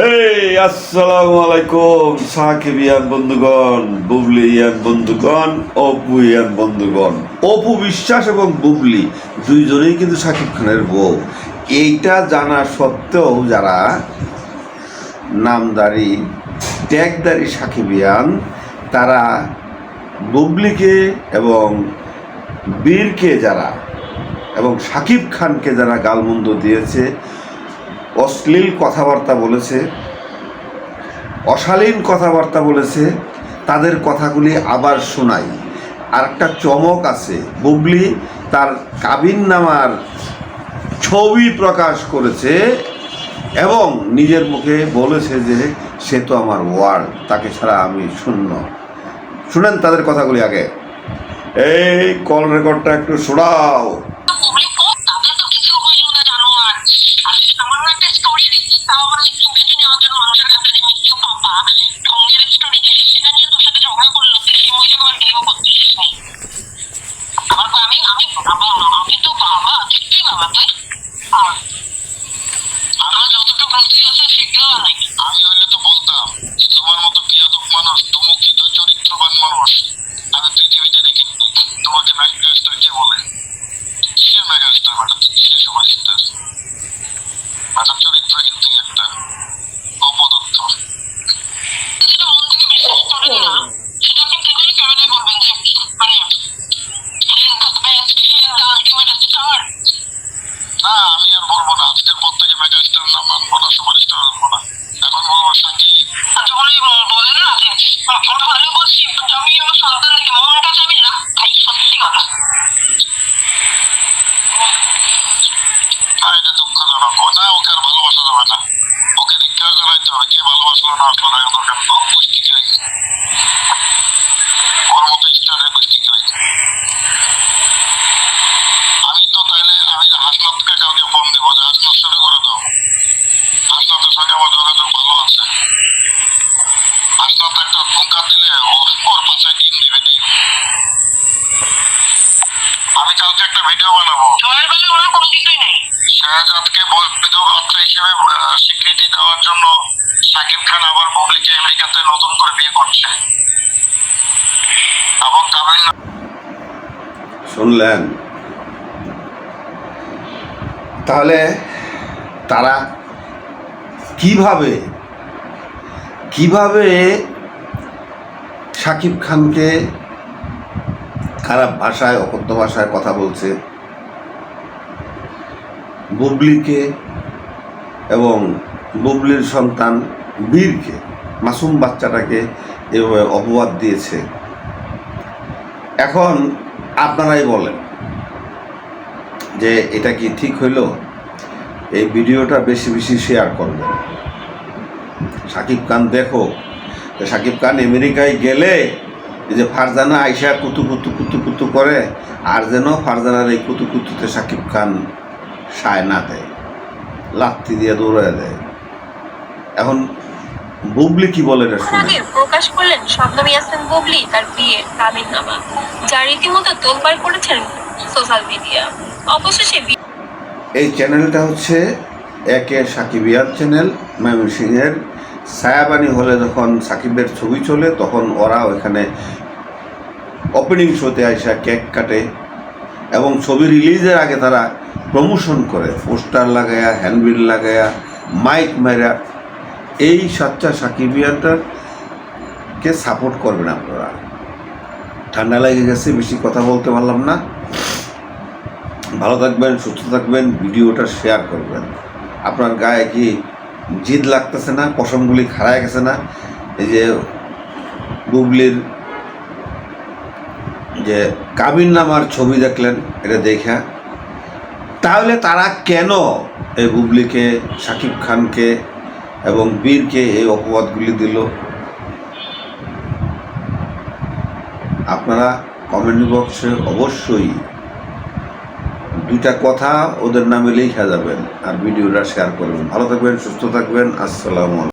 আসসালামু আলাইকুম সাকিবিয়ান বন্ধুগণ, বুবলিয়ান বন্ধুগণ, অপুয়ান বন্ধুগণ। অপু বিশ্বাস এবং বুবলি দুইজনেই কিন্তু শাকিব খানের বউ। এইটা জানা সত্ত্বেও যারা নামদারি ট্যাগদারি সাকিবিয়ান, তারা বুবলিকে এবং বীরকে যারা এবং শাকিব খানকে যারা গালমন্দ দিয়েছে, অশ্লীল কথাবার্তা বলেছে, অশালীন কথাবার্তা বলেছে, তাদের কথাগুলি আবার শোনাই। আর একটা চমক আছে, বুবলি তার কাবিননামার ছবি প্রকাশ করেছে এবং নিজের মুখে বলেছে যে সে তো আমার ওয়ার্ড, তাকে ছাড়া আমি শূন্য। শুনেন তাদের কথাগুলি আগে। এই কল রেকর্ডটা একটু শোনাও। আমি হইলে তো বলতাম যে তোমার মতো বিয়াদব মানুষ, দুমুখিত চরিত্রবান মানুষ আমি পৃথিবীতে দেখি। তোমাকে মেগাস্টার কে বলে? কিসের মেগাস্টার বেটা? কিসের সুপারস্টার? বেটার চরিত্র কিন্তু একটা অপদার্থ। যেটা মন থেকে বিশ্বাস করেন না সেটা আপনি কি করে ক্যামেরায় বলবেন যে মানে আলটিমেট স্টার? না, আমি আর বলবো না। আজকের পর থেকে মেগাস্টার নাম মানবো না, সুপারস্টার আনবো না। এখন বলবো সাকিব। বলে না যে ভালো বলছি, আমি আমার সন্তান থেকে মনটা চাবি না ভাই, সত্যি কথা। এটা দুঃখজনক। না, ওকে আর ভালোবাসা যাবে না, ওকে ধিক্কার জানাইতে হবে। কে ভালোবাসলো না আসলো না দরকার, গোষ্ঠী খেলে ওর মতো স্টারের গোষ্ঠী খেলে। আমি তো তাইলে আমি হাসনাতকে কাউকে ফোন দিব যে হাসনাত শুরু করে দাও। হাসনাতের সঙ্গে আমার যোগাযোগ ভালো আছে। হাসনাত একটা হুঙ্কার দিলে ওর পাশে টিম দিবে, টিম। আমি কালকে একটা ভিডিও বানাবো। কোনো কিছুই নেই। শাহজাদকে বৈধ বাচ্চা হিসেবে স্বীকৃতি দেওয়ার জন্য শাকিব খান আবার বুবলিকে আমেরিকাতে নতুন করে বিয়ে করছে এবং শুনলেন? তাহলে তারা কিভাবে শাকিব খানকে খারাপ ভাষায়, অকথ্য ভাষায় কথা বলছে, বুবলিকে এবং বুবলির সন্তান বীরকে, মাসুম বাচ্চাটাকে এভাবে অপবাদ দিয়েছে। এখন আপনারাই বলেন যে এটা কি ঠিক হইল? এই ভিডিওটা বেশি বেশি শেয়ার করবেন। শাকিব খান দেখো, শাকিব খান আমেরিকায় গেলে এই যে ফারজানা আইসা কুতু কুতু কুতু কুতু করে, আর যেন ফারজানার এই কুতু কুতুতে শাকিব খান সায় না দেয়, লাত্তি দিয়ে দৌড়ায় দেয়। এখন বুবলি কি বলে এটা শুনে প্রকাশ করলেন শবনম ইয়াসমিন বুবলি তার বিয়ের কাবিননামা, যা রীতিমতো তোলপাড় করেছেন সোশ্যাল মিডিয়া। অবশেষে এই চ্যানেলটা হচ্ছে একে সাকিবিয়ান চ্যানেল। ময়মনসিংহের ছায়াবাণী হলে যখন সাকিবের ছবি চলে, তখন ওরা ওইখানে ওপেনিং শোতে আইসা কেক কাটে এবং ছবি রিলিজের আগে তারা প্রমোশন করে, পোস্টার লাগায়া, হ্যান্ডবিল লাগায়া, মাইক মেরা। এই সাচ্চা সাকিবিয়ানটাকে সাপোর্ট করবেন আপনারা। ঠান্ডা লেগে গেছে, বেশি কথা বলতে পারলাম না। ভালো থাকবেন, সুস্থ থাকবেন, ভিডিওটা শেয়ার করবেন। আপনার গায়ে কি জিদ লাগতেছে না? পশমগুলি খাড়ায় গেছে না? এই যে বুবলির যে কাবিননামার ছবি দেখলেন, এটা দেখা তাহলে তারা কেন এই বুবলিকে, শাকিব খানকে এবং বীরকে এই অপবাদগুলি দিল? আপনারা কমেন্ট বক্সে অবশ্যই দুইটা কথা ওদের নামে লেখা যাবেন আর ভিডিওটা শেয়ার করবেন। ভালো থাকবেন, সুস্থ থাকবেন। আসসালামু আলাইকুম।